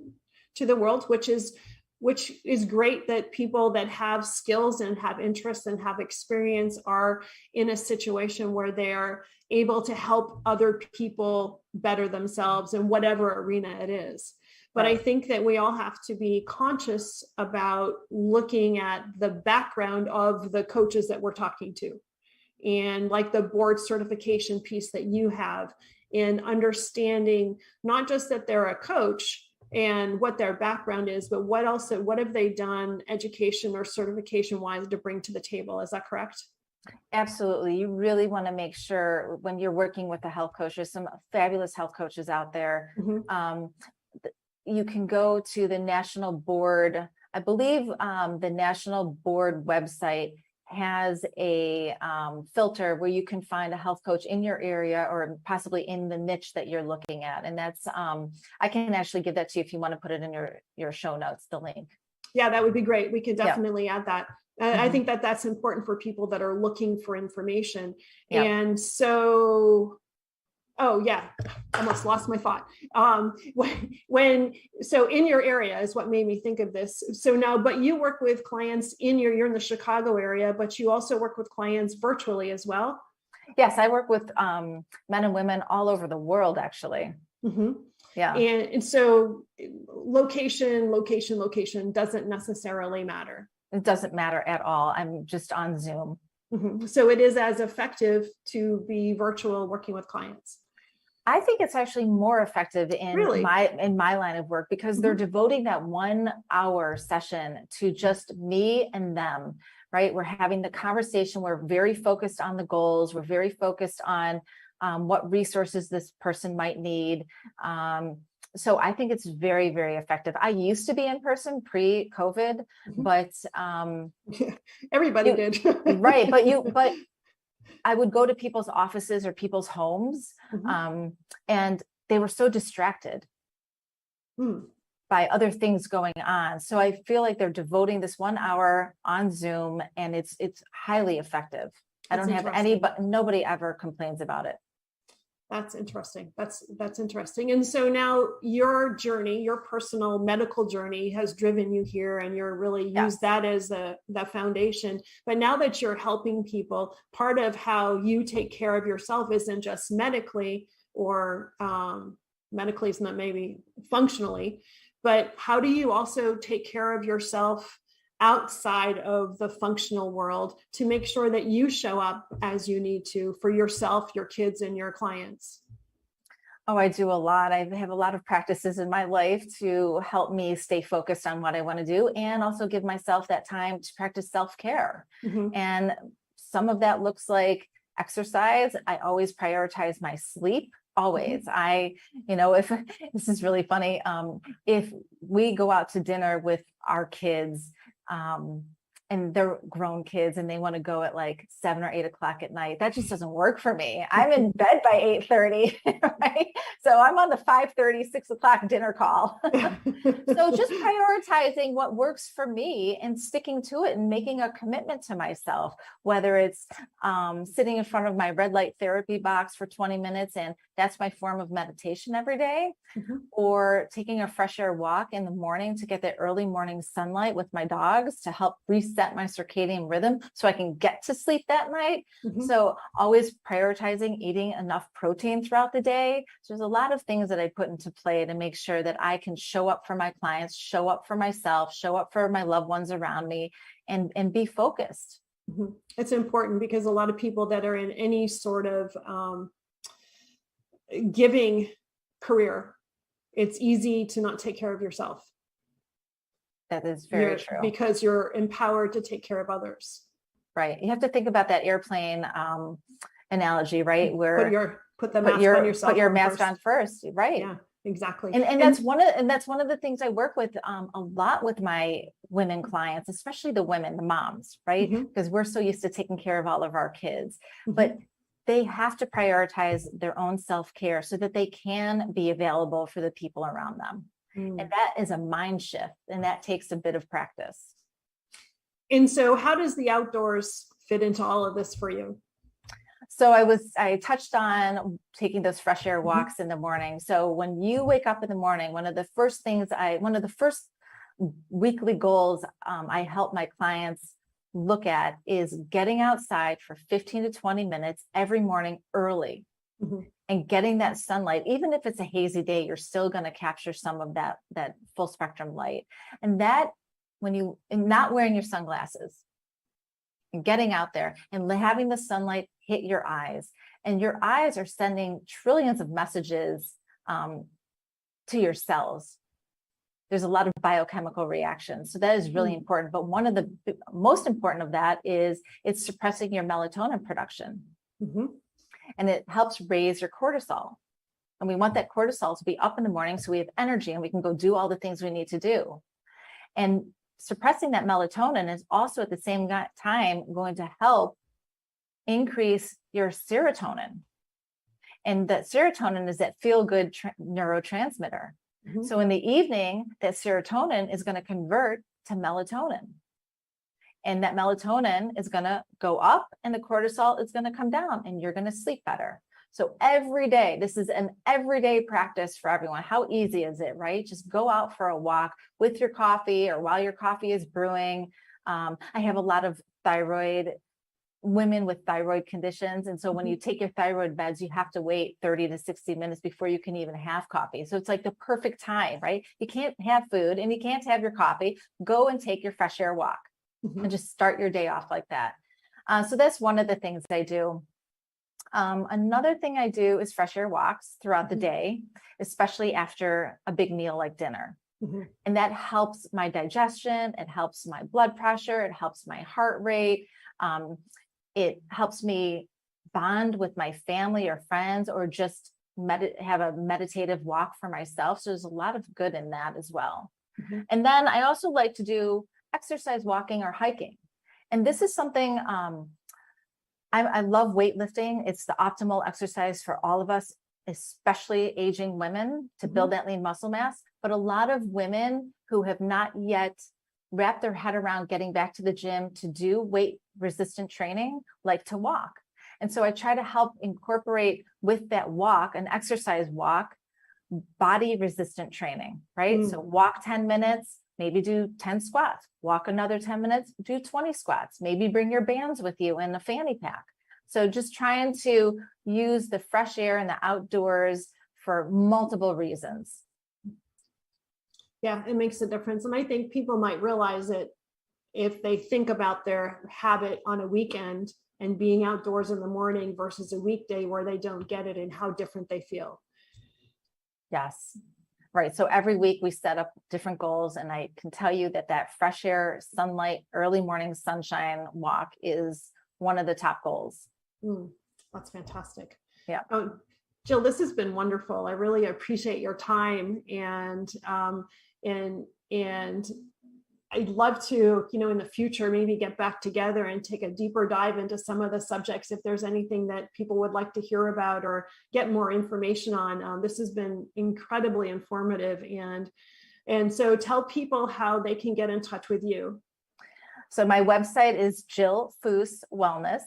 the world, which is great, that people that have skills and have interests and have experience are in a situation where they're able to help other people better themselves in whatever arena it is. But Right. I think that we all have to be conscious about looking at the background of the coaches that we're talking to, and like the board certification piece that you have, in understanding not just that they're a coach and what their background is, but what have they done education or certification wise to bring to the table. Is that correct? Absolutely. You really want to make sure when you're working with a health coach, there's some fabulous health coaches out there. Mhm. You can go to the national board. I believe the national board website has a filter where you can find a health coach in your area, or possibly in the niche that you're looking at. And that's, I can actually give that to you if you want to put it in your show notes, the link. Yeah, that would be great. We could definitely add that. I Mhm. think that that's important for people that are looking for information. Yep. And so, oh yeah, almost lost my thought. So in your area is what made me think of this. So now, but you work with clients you're in the Chicago area, but you also work with clients virtually as well. Yes, I work with men and women all over the world, actually. Mm-hmm. Yeah. And so location doesn't necessarily matter. It doesn't matter at all. I'm just on Zoom. Mm-hmm. So it is as effective to be virtual working with clients. I think it's actually more effective in Really? my line of work, because they're devoting that 1 hour session to just me and them, right? We're having the conversation. We're very focused on the goals. We're very focused on what resources this person might need. So I think it's very, very effective. I used to be in person pre-COVID, but everybody did. Right. But I would go to people's offices or people's homes, and they were so distracted by other things going on. So I feel like they're devoting this 1 hour on Zoom, and it's highly effective. I don't have nobody ever complains about it. That's interesting. That's interesting. And so now your journey, your personal medical journey has driven you here, and you're really used that as the foundation. But now that you're helping people, part of how you take care of yourself isn't just medically, or medically is not, maybe functionally, but how do you also take care of yourself outside of the functional world to make sure that you show up as you need to for yourself, your kids, and your clients? Oh, I do a lot. I have a lot of practices in my life to help me stay focused on what I want to do, and also give myself that time to practice self-care. Mm-hmm. And some of that looks like exercise. I always prioritize my sleep. Always. If this is really funny, if we go out to dinner with our kids, and they're grown kids and they want to go at like 7 or 8 o'clock at night, that just doesn't work for me. I'm in bed by 8:30, right? So I'm on the 5:30, 6 o'clock dinner call. So just prioritizing what works for me and sticking to it and making a commitment to myself, whether it's sitting in front of my red light therapy box for 20 minutes, and that's my form of meditation every day, or taking a fresh air walk in the morning to get the early morning sunlight with my dogs to help reset my circadian rhythm so I can get to sleep that night. So always prioritizing eating enough protein throughout the day. So there's a lot of things that I put into play to make sure that I can show up for my clients, show up for myself, show up for my loved ones around me, and be focused. It's important, because a lot of people that are in any sort of giving career, it's easy to not take care of yourself. That is very true. Because you're empowered to take care of others. Right. You have to think about that airplane analogy, right? Where put the mask on yourself. Put your mask on first, right? Yeah, exactly. And that's one of the things I work with a lot with my women clients, especially the women, the moms, right? Because we're so used to taking care of all of our kids, but they have to prioritize their own self-care so that they can be available for the people around them. And that is a mind shift, and that takes a bit of practice. And so how does the outdoors fit into all of this for you? So I touched on taking those fresh air walks in the morning. So when you wake up in the morning, one of the first weekly goals I help my clients look at is getting outside for 15 to 20 minutes every morning early. And getting that sunlight, even if it's a hazy day, you're still going to capture some of that full spectrum light. And that, and not wearing your sunglasses, and getting out there and having the sunlight hit your eyes, and your eyes are sending trillions of messages to your cells. There's a lot of biochemical reactions. So that is really important. But one of the most important of that is it's suppressing your melatonin production. And it helps raise your cortisol. And we want that cortisol to be up in the morning so we have energy and we can go do all the things we need to do. And suppressing that melatonin is also at the same time going to help increase your serotonin. And that serotonin is that feel-good neurotransmitter. So in the evening, that serotonin is going to convert to melatonin. And that melatonin is going to go up and the cortisol is going to come down, and you're going to sleep better. So every day, this is an everyday practice for everyone. How easy is it, right? Just go out for a walk with your coffee or while your coffee is brewing. I have a lot of women with thyroid conditions. And so when you take your thyroid meds, you have to wait 30 to 60 minutes before you can even have coffee. So it's like the perfect time, right? You can't have food and you can't have your coffee. Go and take your fresh air walk. And just start your day off like that. So that's one of the things I do. Another thing I do is fresh air walks throughout the day, especially after a big meal like dinner. And that helps my digestion. It helps my blood pressure. It helps my heart rate. It helps me bond with my family or friends, or just have a meditative walk for myself. So there's a lot of good in that as well. And then I also like to do exercise walking or hiking. And this is something, I love weightlifting. It's the optimal exercise for all of us, especially aging women, to build that lean muscle mass. But a lot of women who have not yet wrapped their head around getting back to the gym to do weight resistant training like to walk. And so I try to help incorporate with that walk, an exercise walk, body resistant training, right? So walk 10 minutes, maybe do 10 squats, walk another 10 minutes, do 20 squats, maybe bring your bands with you in a fanny pack. So just trying to use the fresh air and the outdoors for multiple reasons. Yeah, it makes a difference. And I think people might realize it if they think about their habit on a weekend and being outdoors in the morning versus a weekday where they don't get it and how different they feel. Yes. Right. So every week we set up different goals, and I can tell you that that fresh air, sunlight, early morning sunshine walk is one of the top goals. That's fantastic. Yeah. Jill, this has been wonderful. I really appreciate your time, and I'd love to, in the future, maybe get back together and take a deeper dive into some of the subjects if there's anything that people would like to hear about or get more information on. This has been incredibly informative, and so tell people how they can get in touch with you. So my website is Jill Foos Wellness.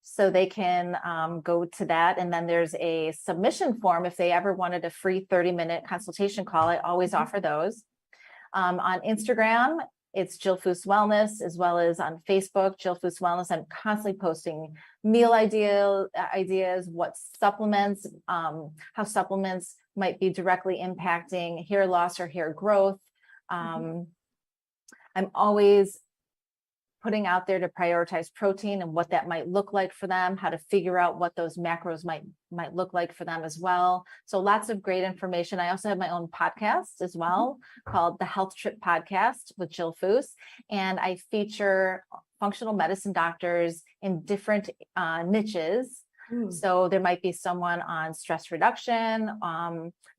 So they can go to that. And then there's a submission form if they ever wanted a free 30-minute consultation call. I always offer those. On Instagram, it's Jill Foos Wellness, as well as on Facebook, Jill Foos Wellness. I'm constantly posting meal ideas, what supplements, how supplements might be directly impacting hair loss or hair growth. I'm always putting out there to prioritize protein and what that might look like for them, how to figure out what those macros might look like for them as well. So lots of great information. I also have my own podcast as well called the Health Trip Podcast with Jill Foos. And I feature functional medicine doctors in different niches. So there might be someone on stress reduction,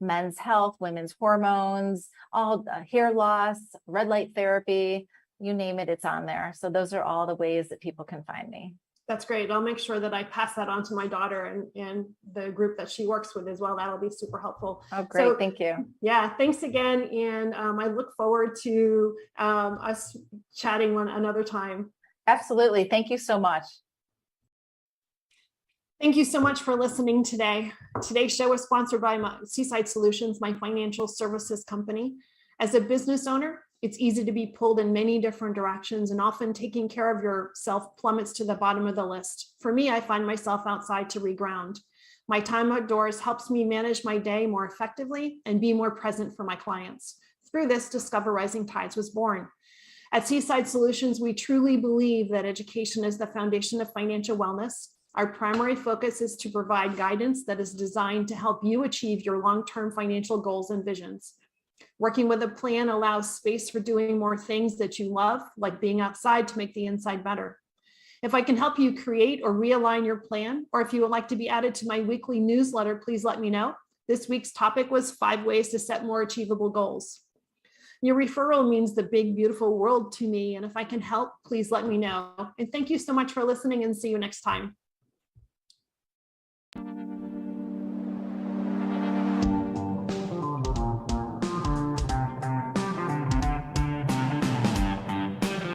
men's health, women's hormones, all hair loss, red light therapy. You name it, it's on there. So those are all the ways that people can find me. That's great. I'll make sure that I pass that on to my daughter and the group that she works with as well. That'll be super helpful. Oh, great. So, thank you. Yeah, thanks again. And I look forward to us chatting another time. Absolutely. Thank you so much. Thank you so much for listening today. Today's show is sponsored by Seaside Solutions, my financial services company. As a business owner, it's easy to be pulled in many different directions, and often taking care of yourself plummets to the bottom of the list. For me, I find myself outside to reground. My time outdoors helps me manage my day more effectively and be more present for my clients. Through this, Discover Rising Tides was born. At Seaside Solutions, we truly believe that education is the foundation of financial wellness. Our primary focus is to provide guidance that is designed to help you achieve your long-term financial goals and visions. Working with a plan allows space for doing more things that you love, like being outside to make the inside better. If I can help you create or realign your plan, or if you would like to be added to my weekly newsletter, please let me know. This week's topic was 5 ways to set more achievable goals. Your referral means the big, beautiful world to me, and if I can help, please let me know. And thank you so much for listening, and see you next time.